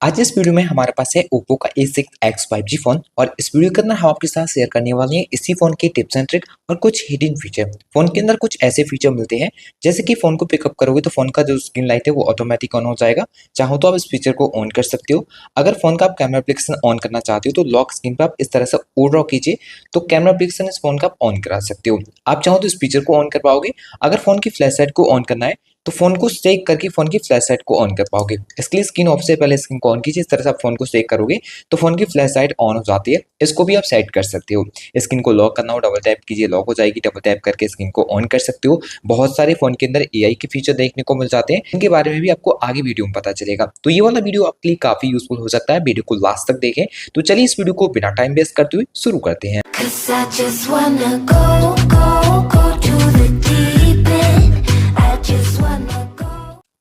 आज इस वीडियो में हमारे पास है ओप्पो का A6X 5G फोन और इस वीडियो के अंदर हम आपके साथ शेयर करने वाले हैं इसी फोन के टिप्स एंड ट्रिक और कुछ हिडन फीचर। फोन के अंदर कुछ ऐसे फीचर मिलते हैं जैसे कि फोन को पिकअप करोगे तो फोन का जो स्क्रीन लाइट है वो ऑटोमेटिक ऑन हो जाएगा। चाहो तो आप इस फीचर को ऑन कर सकते हो। अगर फोन का आप कैमरा एप्लीकेशन ऑन करना चाहते हो तो लॉक स्क्रीन पर आप इस तरह से ओ ड्रॉ कीजिए तो कैमरा एप्लीकेशन इस फोन का आप ऑन करा सकते हो। आप चाहो तो इस फीचर को ऑन कर पाओगे। अगर फोन की फ्लैश लाइट को ऑन करना है तो फोन को स्टेक करके फोन की फ्लैश लाइट को ऑन कर पाओगे। इसके लिए स्क्रीन ऑफ से पहले स्क्रीन को ऑन कीजिए। इस तरह से आप फोन को स्टेक करोगे तो फोन की फ्लैश लाइट ऑन हो जाती है। इसको भी आप सेट कर सकते हो। स्क्रीन को लॉक करना हो डबल टैप कीजिए, लॉक हो जाएगी। डबल टैप करके स्क्रीन को ऑन कर सकते हो। बहुत सारे फोन के अंदर एआई के फीचर देखने को मिल जाते हैं, इनके बारे में भी आपको आगे वीडियो में पता चलेगा। तो ये वाला वीडियो आपके लिए काफी यूजफुल हो सकता है। वीडियो को लास्ट तक देखें। तो चलिए इस वीडियो को बिना टाइम वेस्ट करते हुए शुरू करते हैं।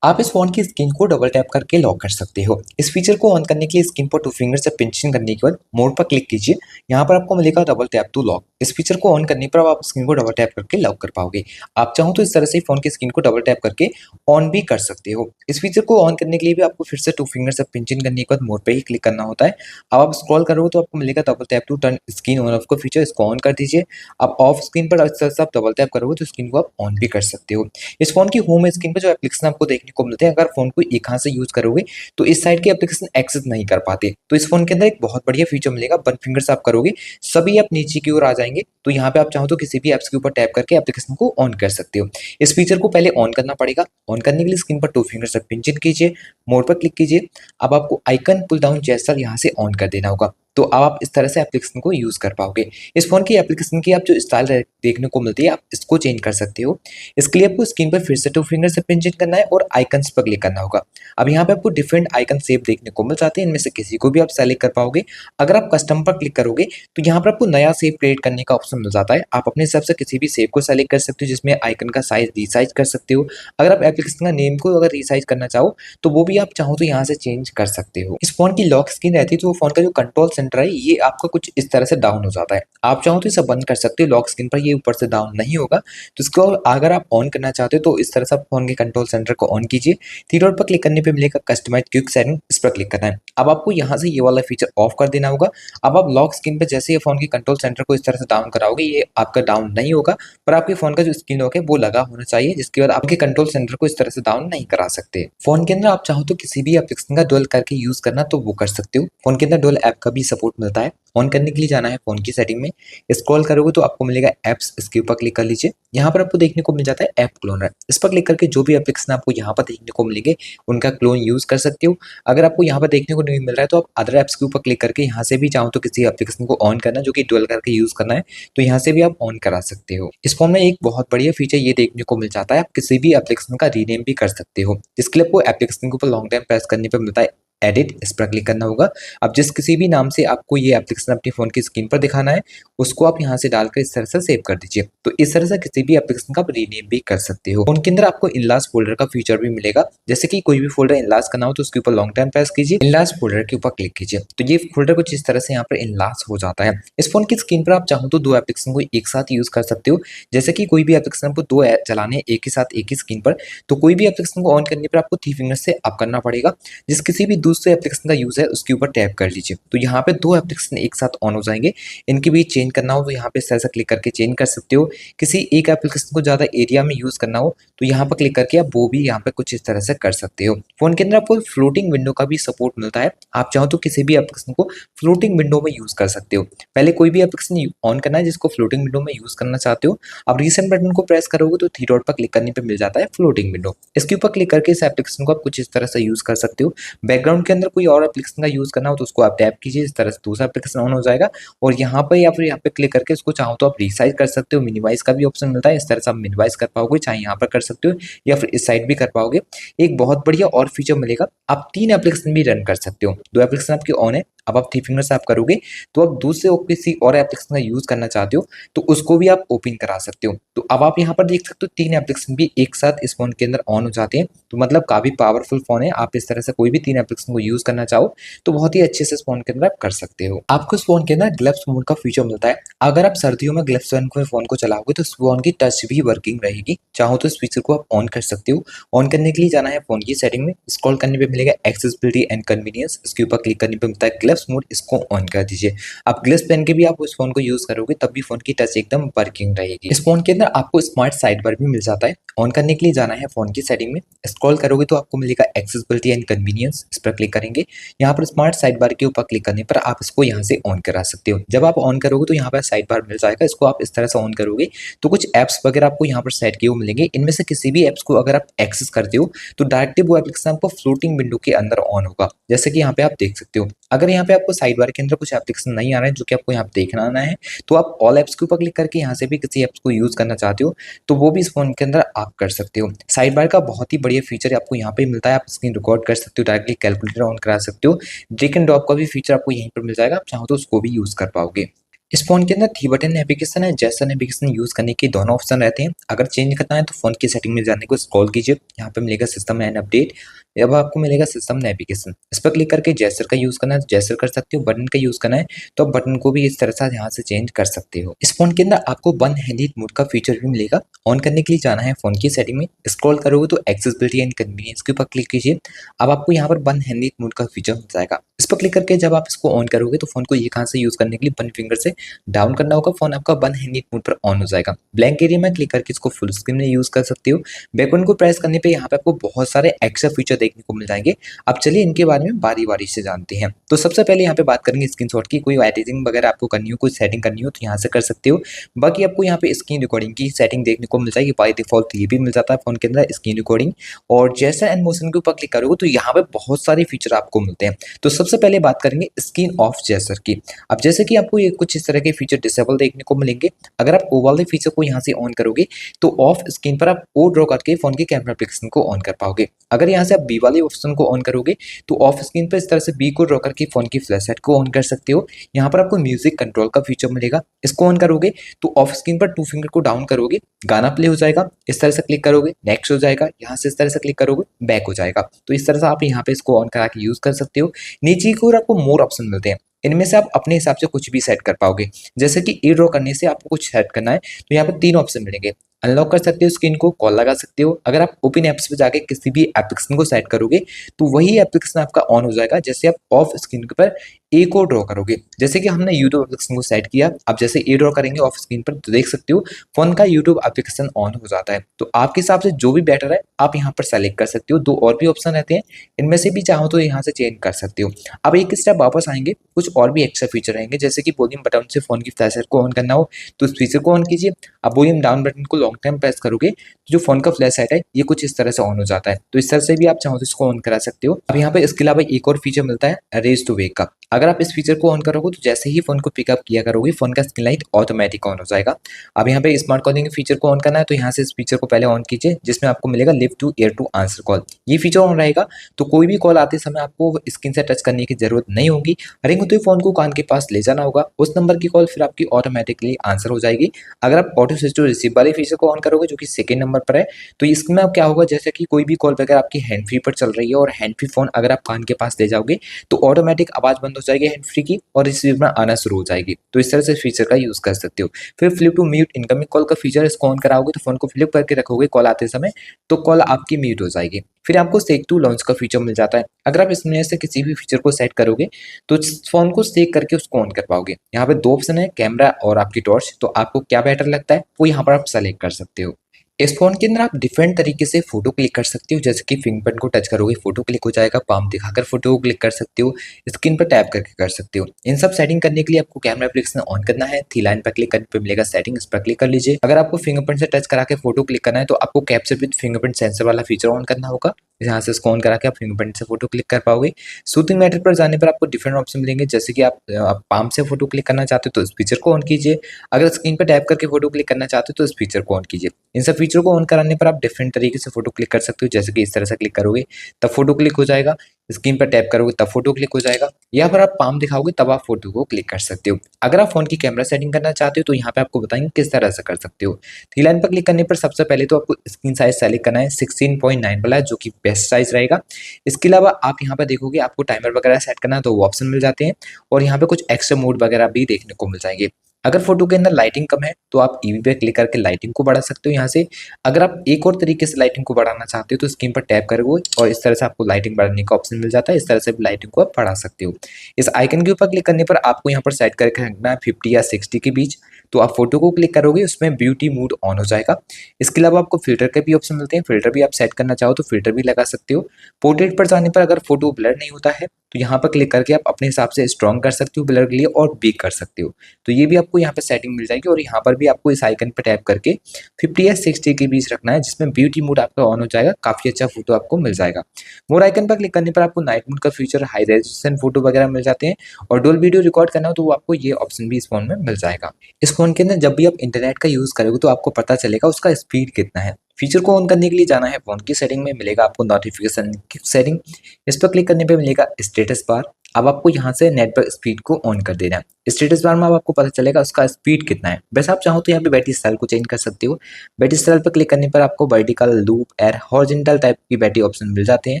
आप इस फोन की स्क्रीन को डबल टैप करके लॉक कर सकते हो। इस फीचर को ऑन करने के लिए स्क्रीन पर 2 फिंगर से पिंचिंग करने के बाद मोड पर क्लिक कीजिए। यहाँ पर आपको मिलेगा डबल टैप टू लॉक। इस फीचर को ऑन करने पर आप स्क्रीन को डबल टैप करके लॉक कर पाओगे। आप चाहो तो इस तरह से फोन की स्क्रीन को डबल टैप करके ऑन भी कर सकते हो। इस फीचर को ऑन करने के लिए भी आपको फिर से 2 फिंगर से पिंचिंग करने के बाद मोड पर ही क्लिक करना होता है। अब आप स्क्रॉल करोगे तो आपको मिलेगा double tap to turn screen on off का फीचर। इसको ऑन कर दीजिए। आप ऑफ स्क्रीन पर इस तरह से आप डबल टैप करोगे तो स्क्रीन को आप ऑन भी कर सकते हो। इस फोन की होम स्क्रीन पर जो एप्लीकेशन आपको देखने को मिलते हैं, अगर फोन को एक हाथ से यूज करोगे तो इस साइड के एप्लीकेशन एक्सेस नहीं कर पाते। तो इस फोन के अंदर एक बहुत बढ़िया फीचर मिलेगा। 1 फिंगर से आप करोगे सभी ऐप नीचे की ओर आ जाएंगे। तो यहाँ पे आप चाहो तो किसी भी एप्स के ऊपर टैप करके एप्लीकेशन को ऑन कर सकते हो। इस फीचर को पहले ऑन करना पड़ेगा। ऑन करने के लिए स्क्रीन पर 2 फिंगर से पिंचिंग कीजिए, मोड पर क्लिक कीजिए। अब आपको आइकन पुल डाउन जेस्चर यहाँ से ऑन कर देना होगा। तो अब आप इस तरह से एप्लीकेशन को यूज कर पाओगे। इस फोन की एप्लीकेशन की आप जो स्टाइल देखने को मिलती है आप इसको चेंज कर सकते हो। इसके लिए आपको स्क्रीन पर फिर से 2 फिंगर से पिंचिंग करना है और आइकन्स पर क्लिक करना होगा। अब यहाँ पे आपको डिफरेंट आइकन शेप देखने को मिल जाते हैं। इनमें से किसी को भी आप सेलेक्ट कर पाओगे। अगर आप कस्टम पर क्लिक करोगे तो यहाँ पर आपको नया शेप क्रिएट करने का ऑप्शन मिल जाता है। आप अपने हिसाब से किसी भी शेप को सेलेक्ट कर सकते हो, जिसमें आइकन का साइज रिसाइज कर सकते हो। अगर आप एप्लीकेशन का नेम को अगर रिसाइज करना चाहो तो वो भी आप चाहो तो यहाँ से चेंज कर सकते हो। इस फोन की लॉक स्क्रीन रहती है तो फोन का जो कंट्रोल सेंटर है ये आपका कुछ इस तरह से डाउन हो जाता है। आप चाहो तो इसे बंद कर सकते हो। लॉक स्क्रीन पर ये ऊपर से डाउन नहीं होगा। तो इसको अगर आप ऑन करना चाहते हो तो इस तरह से आप फोन के कंट्रोल सेंटर को ऑन कीजिए। थ्री डॉट पर क्लिक करने पे मिलेगा कस्टमाइज क्विक सेटिंग, इस पर क्लिक करना है। अब आपको यहाँ से ये वाला फीचर ऑफ कर देना होगा। अब आप लॉक स्क्रीन पे जैसे ये फोन के कंट्रोल सेंटर को इस तरह से डाउन कराओगे ये आपका डाउन नहीं होगा, पर आपके फोन का जो स्क्रीन लॉक है वो लगा होना चाहिए, जिसके बाद आपके कंट्रोल सेंटर को इस तरह से डाउन नहीं करा सकते। फोन के अंदर आप चाहो तो किसी भी एप्लीकेशन का डुअल करके यूज करना तो वो कर सकते हो। फोन के अंदर डुअल ऐप का भी सपोर्ट मिलता है। ऑन करने के लिए जाना है फोन की सेटिंग में, स्क्रॉल करोगे तो आपको मिलेगा एप्स, इसके ऊपर क्लिक कर लीजिए। यहाँ पर आपको देखने को मिल जाता है ऐप क्लोनर। इस पर क्लिक करके जो भी एप्लीकेशन आपको यहाँ पर देखने को मिलेंगे उनका क्लोन यूज कर सकते हो। अगर आपको यहाँ पर देखने को नहीं मिल रहा है तो आप अदर एप्स के ऊपर क्लिक करके यहाँ से भी चाहो तो किसी एप्लीकेशन को ऑन करना जो कि डुअल करके यूज करना है तो यहाँ से भी आप ऑन करा सकते हो। इस फोन में एक बहुत बढ़िया फीचर ये देखने को मिल जाता है, आप किसी भी एप्लीकेशन का रीनेम भी कर सकते हो। जिसके लिए आपको एप्लीकेशन के ऊपर लॉन्ग टाइम प्रेस करने पर मिलता है एडिट, इस पर क्लिक करना होगा। अब जिस किसी भी नाम से आपको ये एप्लीकेशन अपने फोन की स्क्रीन पर दिखाना है उसको आप यहाँ से डालकर इस तरह से सेव कर दीजिए। तो इस तरह से किसी भी एप्लीकेशन का रीनेम भी कर सकते हो। उनके अंदर आपको इनलार्ज फोल्डर का फीचर भी मिलेगा। जैसे कि कोई भी फोल्डर इनलार्ज करना हो तो उसके ऊपर लॉन्ग टाइम प्रेस कीजिए, इनलार्ज फोल्डर के ऊपर क्लिक कीजिए तो ये फोल्डर कुछ इस तरह से यहाँ पर इनलार्ज हो जाता है। इस फोन की स्क्रीन पर आप चाहो तो 2 एप्लीकेशन को एक साथ यूज कर सकते हो। जैसे कि कोई भी एप्लीकेशन आपको 2 ऐप चलाने एक ही साथ एक ही स्क्रीन पर, तो कोई भी एप्लीकेशन को ऑन करने पर आपको 3 फिंगर से अप करना पड़ेगा। जिस किसी भी दूसरे एप्लीकेशन का यूज है उसके ऊपर टैप कर लीजिए तो यहाँ पे 2 एप्लीकेशन एक साथ ऑन हो जाएंगे। इनके बीच चेंज करना हो तो यहाँ पे इस तरह से क्लिक करके चेंज कर सकते हो। किसी एक एप्लीकेशन को ज्यादा एरिया में यूज करना हो तो यहाँ पर क्लिक करके आप वो भी यहाँ पे कुछ इस तरह से कर सकते हो। फोन के अंदर आपको फ्लोटिंग विंडो का भी सपोर्ट मिलता है। आप चाहो तो किसी भी एप्लीकेशन को फ्लोटिंग विंडो में यूज कर सकते हो। पहले कोई भी एप्लीकेशन ऑन करना है जिसको फ्लोटिंग विंडो में यूज करना चाहते हो, अब रिसेंट बटन को प्रेस करोगे तो 3 डॉट पर क्लिक करने पर मिल जाता है फ्लोटिंग विंडो। इसके ऊपर क्लिक करके इस एप्लीकेशन को आप कुछ इस तरह से यूज कर सकते हो। बैकग्राउंड के अंदर कोई और एप्लीकेशन का यूज करना हो तो उसको आप टैप कीजिए, इस तरह से दूसरा एप्लीकेशन ऑन हो जाएगा और यहाँ पर या फिर यहाँ पे क्लिक करके इसको चाहो तो आप रिसाइज कर सकते हो। मिनिमाइज का भी ऑप्शन मिलता है, इस तरह से आप मिनिमाइज कर पाओगे, चाहे यहाँ पर कर सकते हो या फिर इस साइड भी कर पाओगे। एक बहुत बढ़िया और फीचर मिलेगा, आप 3 एप्लीकेशन भी रन कर सकते हो। 2 एप्लीकेशन आपकी ऑन है, अब आप थ्री फिंगर से आप करोगे तो आप दूसरे किसी और एप्लीकेशन का यूज करना चाहते हो तो उसको भी आप ओपन करा सकते हो। तो अब आप यहाँ पर देख सकते हो तीन एप्लीकेशन भी एक साथ इस फोन के अंदर ऑन हो जाते हैं। तो मतलब काफी पावरफुल फोन है। आप इस तरह से कोई भी तीन एप्लीकेशन को यूज करना चाहो तो बहुत ही अच्छे से इस फोन के अंदर आप कर सकते हो। आपको इस फोन के अंदर ग्लव्स मोड का फीचर मिलता है। अगर आप सर्दियों में ग्लव्स पहन फोन को चलाओगे तो इस फोन की टच भी वर्किंग रहेगी। चाहो तो इस फीचर को आप ऑन कर सकते हो। ऑन करने के लिए जाना है फोन की सेटिंग में, स्क्रॉल करने पे मिलेगा एक्सेसिबिलिटी एंड कन्वीनियंस, इसके ऊपर क्लिक करने पे मिलता है ग्लव्स मोड, इसको ऑन कर दीजिए। आप ग्लव्स पहन के भी आप उस फोन को यूज करोगे तब भी फोन की टच एकदम वर्किंग रहेगी। इस फोन के अंदर आपको स्मार्ट साइड बार भी मिल जाता है। ऑन करने के लिए जाना है फोन की सेटिंग में, स्क्रॉल करोगे तो आपको मिलेगा एक्सेसिबिलिटी एंड कन्वीनियंस, इस पर क्लिक करेंगे। यहाँ पर स्मार्ट साइड बार के ऊपर क्लिक करने पर आप इसको यहाँ से ऑन करा सकते हो। जब आप ऑन करोगे तो यहाँ पर साइड बार मिल जाएगा, इसको आप इस तरह से ऑन करोगे तो कुछ एप्स वगैरह आपको यहाँ पर सेट किए हुए मिलेंगे। इनमें से किसी भी एप्स को अगर आप एक्सेस करते हो तो डायरेक्टली वो एप्लीकेशन आपको फ्लोटिंग विंडो के अंदर ऑन होगा, जैसे कि यहाँ पे आप देख सकते हो। अगर यहाँ पे आपको साइड बार के अंदर कुछ एप्लीकेशन नहीं आ रहा है जो कि आपको यहाँ पे देखना आना है तो आप ऑल एप्स के ऊपर क्लिक करके यहाँ से भी किसी एप्स को यूज करना चाहते हो तो वो भी इस फोन के अंदर आप कर सकते हो। साइड बार का बहुत ही बढ़िया फीचर आपको यहाँ पे मिलता है। आप स्क्रीन रिकॉर्ड कर सकते हो, डायरेक्टली कैलकुलेटर ऑन करा सकते हो, ड्रैग एंड ड्रॉप का भी फीचर आपको यहीं पर मिल जाएगा। आप चाहो तो उसको भी यूज कर पाओगे। इस फोन के अंदर थ्री बटन नेविगेशन है, जेस्चर नेविगेशन यूज करने के दोनों ऑप्शन रहते हैं। अगर चेंज करना है तो फोन की सेटिंग में जाने को स्क्रॉल कीजिए, यहाँ पे मिलेगा सिस्टम एंड अपडेट, अब आपको मिलेगा सिस्टम नेविगेशन, इस पर क्लिक करके जेस्चर का यूज करना है तो जेस्चर कर सकते हो, बटन का यूज करना है तो आप बटन को भी इस तरह से यहाँ से चेंज कर सकते हो। इस फोन के अंदर आपको वन हैंडेड मोड का फीचर भी मिलेगा। ऑन करने के लिए जाना है फोन की सेटिंग में, स्क्रॉल करोगे तो एक्सेसिबिलिटी एंड कन्वीनियंस के ऊपर क्लिक कीजिए। अब आपको यहाँ पर वन हैंडेड मोड का फीचर मिल जाएगा। इस पर क्लिक करके जब आप इसको ऑन करोगे तो फोन को ये कहाँ से यूज करने के लिए वन फिंगर से डाउन करना होगा, फोन आपका वन हैंडेड मोड पर ऑन हो जाएगा। ब्लैंक एरिया में क्लिक करके इसको फुल स्क्रीन में यूज कर सकते हो। बैक बटन को प्रेस करने पे यहाँ पे आपको बहुत सारे एक्स्ट्रा फीचर देखने को मिल जाएंगे। अब चलिए इनके बारे में बारी बारी से जानते हैं। तो सबसे पहले यहाँ पे बात करेंगे स्क्रीनशॉट की। कोई एडिटिंग वगैरह आपको करनी हो, कोई सेटिंग करनी हो तो यहाँ से कर सकते हो। बाकी आपको यहाँ पे स्क्रीन रिकॉर्डिंग की सेटिंग देखने को मिल जाएगी, बाय डिफॉल्ट ये भी मिल जाता है फोन के अंदर स्क्रीन रिकॉर्डिंग। और जैसा एंड मोशन के ऊपर क्लिक करोगे तो यहाँ पे बहुत सारे फीचर आपको मिलते हैं। तो सबसे पहले बात करेंगे स्क्रीन ऑफ जेस्चर की। अब जैसे कि आपको ये कुछ इस तरह के फीचर डिसेबल देखने को मिलेंगे। अगर आप ओ वाले फीचर को यहाँ से ऑन करोगे तो ऑफ स्क्रीन पर आप ओ ड्रॉ करके फोन के कैमरा एप्लीकेशन को ऑन कर पाओगे। अगर यहाँ से आप बी वाले ऑप्शन को ऑन करोगे तो ऑफ स्क्रीन पर इस तरह से बी को ड्रॉ करके फोन की फ्लैश लाइट को ऑन कर सकते हो। यहाँ पर आपको म्यूजिक कंट्रोल का फीचर मिलेगा, इसको ऑन करोगे तो ऑफ स्क्रीन पर टू फिंगर को डाउन करोगे, गाना प्ले हो जाएगा। इस तरह से क्लिक करोगे नेक्स्ट हो जाएगा, यहाँ से इस तरह से क्लिक करोगे बैक हो जाएगा। तो इस तरह से आप यहाँ पे इसको ऑन करा के यूज कर सकते हो। नीचे की ओर आपको मोर ऑप्शन मिलते हैं, इनमें से आप अपने हिसाब से कुछ भी सेट कर पाओगे। जैसे कि ई ड्रॉ करने से आपको कुछ सेट करना है तो यहाँ पर तीन ऑप्शन मिलेंगे। अनलॉक कर सकते हो स्क्रीन को, कॉल लगा सकते हो। अगर आप ओपन एप्स पे जाके किसी भी एप्लीकेशन को सेट करोगे तो वही एप्लीकेशन आपका ऑन हो जाएगा। जैसे आप ऑफ स्क्रीन पर ए को ड्रॉ करोगे, जैसे कि हमने यूट्यूब एप्लीकेशन को सेट किया, अब जैसे ए ड्रॉ करेंगे ऑफ स्क्रीन पर तो देख सकते हो फोन का यूट्यूब एप्लीकेशन ऑन हो जाता है। तो आपके हिसाब से जो भी बेटर है आप यहाँ पर सेलेक्ट कर सकते हो। दो और भी ऑप्शन रहते हैं, इनमें से भी चाहो तो यहाँ से चेंज कर सकते हो। अब एक स्टेप वापस आएंगे, कुछ और भी एक्स्ट्रा फीचर रहेंगे। जैसे कि वॉल्यूम बटन से फोन की फ्लैश लाइट को ऑन करना हो तो इस फीचर को ऑन कीजिए। अब वॉल्यूम डाउन बटन को लॉन्ग टाइम प्रेस करोगे तो जो फोन का फ्लैश लाइट है ये कुछ इस तरह से ऑन हो जाता है। तो इस तरह से भी आप चाहो तो इसको ऑन करा सकते हो। अब यहाँ पे इसके अलावा एक और फीचर मिलता है रेज टू वेक का। अगर आप इस फीचर को ऑन करोगे तो जैसे ही फोन को पिकअप किया करोगे फोन का स्क्रीन लाइट ऑटोमेटिक ऑन हो जाएगा। अब यहाँ पे स्मार्ट कॉलिंग फीचर को ऑन करना है तो यहाँ से इस फीचर को पहले ऑन कीजिए, जिसमें आपको मिलेगा लिव to ear to answer call. ये फीचर ऑन रहेगा तो कोई भी कॉल आते समय आपको स्क्रीन से टच करने की जरूरत नहीं होगी। रिंग होते फोन को कान के पास ले जाना होगा, उस नंबर की कॉल फिर आपकी ऑटोमेटिकली आंसर हो जाएगी। अगर आप ऑटो स्विच टू रिसीव वाले फीचर को ऑन करोगे जो कि सेकंड नंबर पर है तो इसमें अब क्या होगा, जैसे कि कोई भी कॉल वगैरह आपकी हैंड फ्री पर चल रही है और हैंड फ्री फोन अगर आप कान के पास ले जाओगे तो ऑटोमेटिक आवाज बंद हो जाएगी हैंड फ्री की और रिसीव में आना शुरू हो जाएगी। तो इस तरह से फीचर का यूज कर सकते हो। फिर flip to mute incoming call का फीचर, इसको ऑन कराओगे तो फोन को फ्लिप करके रखोगे कॉल आते समय तो कॉल आपकी म्यूट हो जाएगी। फिर आपको सेक टू लॉन्च का फीचर मिल जाता है। अगर आप इसमें से किसी भी फीचर को सेट करोगे तो फोन को सेक करके उसको ऑन कर पाओगे। यहाँ पे दो ऑप्शन है, कैमरा और आपकी टॉर्च, तो आपको क्या बेटर लगता है वो यहाँ पर आप सेलेक्ट कर सकते हो। इस फोन के अंदर आप डिफरेंट तरीके से फोटो क्लिक कर सकते हो, जैसे कि फिंगरप्रिंट को टच करोगे फोटो क्लिक हो जाएगा, पाम दिखाकर फोटो को क्लिक कर सकते हो, स्क्रीन पर टैप करके कर सकते हो। इन सब सेटिंग करने के लिए आपको कैमरा एप्लीकेशन ऑन करना है, थ्री लाइन पर क्लिक करने पर मिलेगा सेटिंग, इस पर क्लिक कर लीजिए। अगर आपको फिंगरप्रिंट से टच करा के फोटो क्लिक करना है तो आपको कैप्चर विद फिंगरप्रिंट सेंसर वाला फीचर ऑन करना होगा। यहाँ से इसको ऑन करा के आप फिंगरप्रिंट से फोटो क्लिक कर पाओगे। शूटिंग मैटर पर जाने पर आपको डिफरेंट ऑप्शन मिलेंगे, जैसे कि आप पाम से फोटो क्लिक करना चाहते हो तो इस फीचर को ऑन कीजिए। अगर स्क्रीन पर टैप करके फोटो क्लिक करना चाहते हो तो इस फीचर को ऑन कीजिए। इन सब फीचर को ऑन कराने पर आप डिफरेंट तरीके से फोटो क्लिक कर सकते हो, जैसे कि इस तरह से क्लिक करोगे तब फोटो क्लिक हो जाएगा, स्क्रीन पर टैप करोगे तब फोटो क्लिक हो जाएगा, या फिर आप पाम दिखाओगे तब आप फोटो को क्लिक कर सकते हो। अगर आप फोन की कैमरा सेटिंग करना चाहते हो तो यहाँ पे आपको बताएंगे किस तरह से कर सकते हो। थ्री लाइन पर क्लिक करने पर सबसे पहले तो आपको स्क्रीन साइज सेलेक्ट करना है 16.9 वाला, जो कि बेस्ट साइज रहेगा। इसके अलावा आप यहाँ पर देखोगे आपको टाइमर वगैरह सेट करना है तो वो ऑप्शन मिल जाते हैं, और यहाँ पे कुछ एक्स्ट्रा मोड वगैरह भी देखने को मिल जाएंगे। अगर फोटो के अंदर लाइटिंग कम है तो आप ईवी पे क्लिक करके लाइटिंग को बढ़ा सकते हो यहाँ से। अगर आप एक और तरीके से लाइटिंग को बढ़ाना चाहते हो तो स्क्रीन पर टैप करोगे और इस तरह से आपको लाइटिंग बढ़ाने का ऑप्शन मिल जाता है। इस तरह से लाइटिंग को आप बढ़ा सकते हो। इस आइकन के ऊपर क्लिक करने पर आपको यहाँ पर सेट करके रखना है 50 या 60 के बीच। तो आप फोटो को क्लिक करोगे उसमें ब्यूटी मोड ऑन हो जाएगा। इसके अलावा आपको फिल्टर के भी ऑप्शन मिलते हैं, फिल्टर भी आप सेट करना चाहो तो फिल्टर भी लगा सकते हो। पोर्ट्रेट पर जाने पर अगर फोटो ब्लर नहीं होता है तो यहाँ पर क्लिक करके आप अपने हिसाब से स्ट्रॉन्ग कर सकते हो ब्लर के लिए, और वीक कर सकते हो। तो ये भी आपको यहाँ पे सेटिंग मिल जाएगी, और यहाँ पर भी आपको इस आइकन पर टैप करके 50 या 60 के बीच रखना है, जिसमें ब्यूटी मोड आपका ऑन हो जाएगा। काफी अच्छा फोटो आपको मिल जाएगा। मोर आइकन पर क्लिक करने पर आपको नाइट मोड का फीचर, हाई रेजोल्यूशन फोटो वगैरह मिल जाते हैं, और डोल वीडियो रिकॉर्ड करना हो तो आपको ये ऑप्शन भी इस फोन में मिल जाएगा। इस फोन के अंदर जब भी आप इंटरनेट का यूज करोगे तो आपको पता चलेगा उसका स्पीड कितना है। फीचर को ऑन करने के लिए जाना है फोन की सेटिंग में, मिलेगा आपको नोटिफिकेशन की सेटिंग। इस पर क्लिक करने पे मिलेगा स्टेटस बार। अब आपको यहाँ से नेट पर स्पीड को ऑन कर देना है। स्टेटस बार में अब आपको पता चलेगा उसका स्पीड कितना है। वैसे आप चाहो तो यहाँ पे बैटरी स्टाइल को चेंज कर सकते हो। बैटरी स्टाइल पर क्लिक करने पर आपको vertical, loop, air, horizontal type की बैटरी ऑप्शन मिल जाते हैं।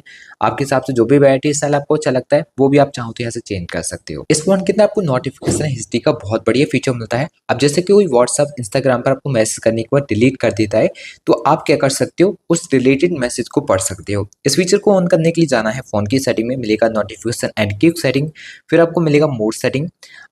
आपके हिसाब से जो भी बैटरी स्टाइल आपको अच्छा लगता है वो भी आप चाहो तो यहाँ से चेंज कर सकते हो। इस फोन के अंदर आपको नोटिफिकेशन हिस्ट्री का बहुत बढ़िया फीचर मिलता है। अब जैसे कि कोई व्हाट्सअप, इंस्टाग्राम पर आपको मैसेज करने के बाद डिलीट कर देता है तो आप क्या कर सकते हो, उस रिलेटेड मैसेज को पढ़ सकते हो। इस फीचर को ऑन करने के लिए जाना है फोन की सेटिंग में, मिलेगा नोटिफिकेशन एंड क्विक सेटिंग। फिर आपको मिलेगा मोड सेटिंग।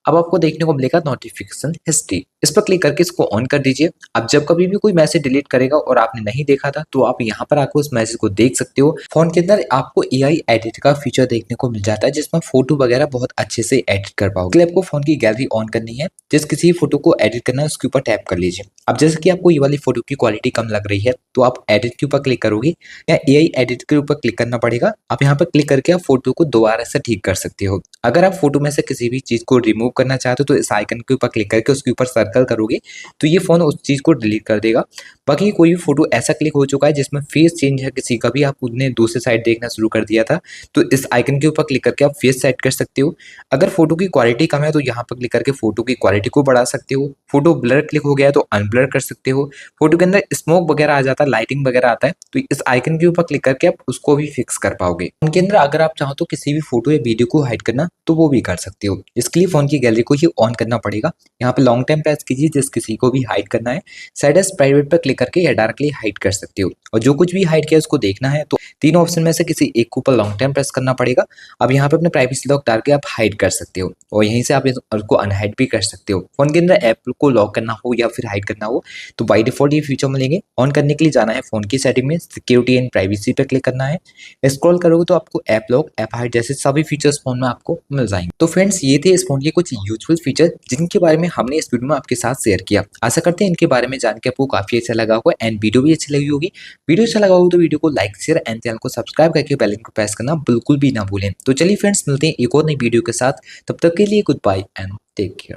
अब आपको देखने को मिलेगा नोटिफिकेशन हिस्ट्री। इस पर क्लिक करके इसको ऑन कर दीजिए। अब जब कभी भी कोई मैसेज डिलीट करेगा और आपने नहीं देखा था तो आप यहाँ पर आकर उस मैसेज को देख सकते हो। फोन के अंदर आपको एआई एडिट का फीचर देखने को मिल जाता है, जिसमें फोटो वगैरह बहुत अच्छे से एडिट कर पाओगे। आपको फोन की गैलरी ऑन करनी है, जिस किसी फोटो को एडिट करना है उसके ऊपर टैप कर लीजिए। अब जैसे कि आपको ये वाली फोटो की क्वालिटी कम लग रही है तो आप एडिट के ऊपर क्लिक करोगे, या एआई एडिट के ऊपर क्लिक करना पड़ेगा। आप यहाँ पर क्लिक करके आप फोटो को दोबारा से ठीक कर सकते हो। अगर आप फोटो में से किसी भी चीज को रिमूव करना चाहते हो तो इस आइकन के ऊपर क्लिक करके उसके ऊपर सर्कल करोगे तो ये फोन उस चीज को डिलीट कर देगा। बाकी कोई भी फोटो ऐसा क्लिक हो चुका है जिसमें फेस चेंज है किसी का भी, आप उन्हें दूसरे साइड देखना शुरू कर दिया था तो इस आइकन के ऊपर क्लिक करके आप फेस सेट कर सकते हो। अगर फोटो की क्वालिटी कम है तो यहाँ पर क्लिक करके फोटो की क्वालिटी को बढ़ा सकते हो। फोटो ब्लर क्लिक हो गया है तो अनब्लर कर सकते हो। फोटो के अंदर स्मोक वगैरह आ जाता है, लाइटिंग वगैरह आता है तो इस आइकन के ऊपर क्लिक करके आप उसको भी फिक्स कर पाओगे। उनके अंदर अगर आप चाहो तो किसी भी फोटो या वीडियो को हाइड करना तो वो भी कर सकते हो। इसके लिए फोन की गैलरी को ही ऑन करना पड़ेगा। यहाँ पे लॉन्ग टाइम प्रेस कीजिए जिस किसी को भी हाइड करना है। साइड एज प्राइवेट पर क्लिक करके या डायरेक्टली हाइड कर सकते हो, और जो कुछ भी हाइड किया उसको देखना है तो तीनों ऑप्शन में से किसी एक के ऊपर लॉन्ग टाइम प्रेस करना पड़ेगा। अब यहाँ पे अपने प्राइवेसी लॉक डाल के आप हाइड कर सकते हो, और यहीं से आप इसको अनहाइड भी कर सकते हो। फोन के अंदर ऐप को लॉक करना हो या फिर हाइड करना हो तो बाय डिफॉल्ट ये फीचर मिलेंगे। ऑन करने के लिए जाना है फोन की सेटिंग में, सिक्योरिटी एंड प्राइवेसी पे क्लिक करना है। स्क्रॉल करोगे तो आपको ऐप लॉक, ऐप हाइड जैसे सभी फीचर्स फोन में आपको मिल जाएंगे। तो फ्रेंड्स ये थे इस फोन के कुछ यूजफुल फीचर जिनके बारे में हमने इस वीडियो में आपके साथ शेयर किया। आशा करते हैं इनके बारे में जान के आपको काफी अच्छा लगा होगा एंड वीडियो भी अच्छी लगी होगी। वीडियो अच्छा लगा होगा तो वीडियो को लाइक, शेयर एंड चैनल को सब्सक्राइब करके बेल आइकन को प्रेस करना बिल्कुल भी ना भूलें। तो चलिए फ्रेंड्स मिलते हैं एक और नई वीडियो के साथ, तब तक के लिए goodbye and take care.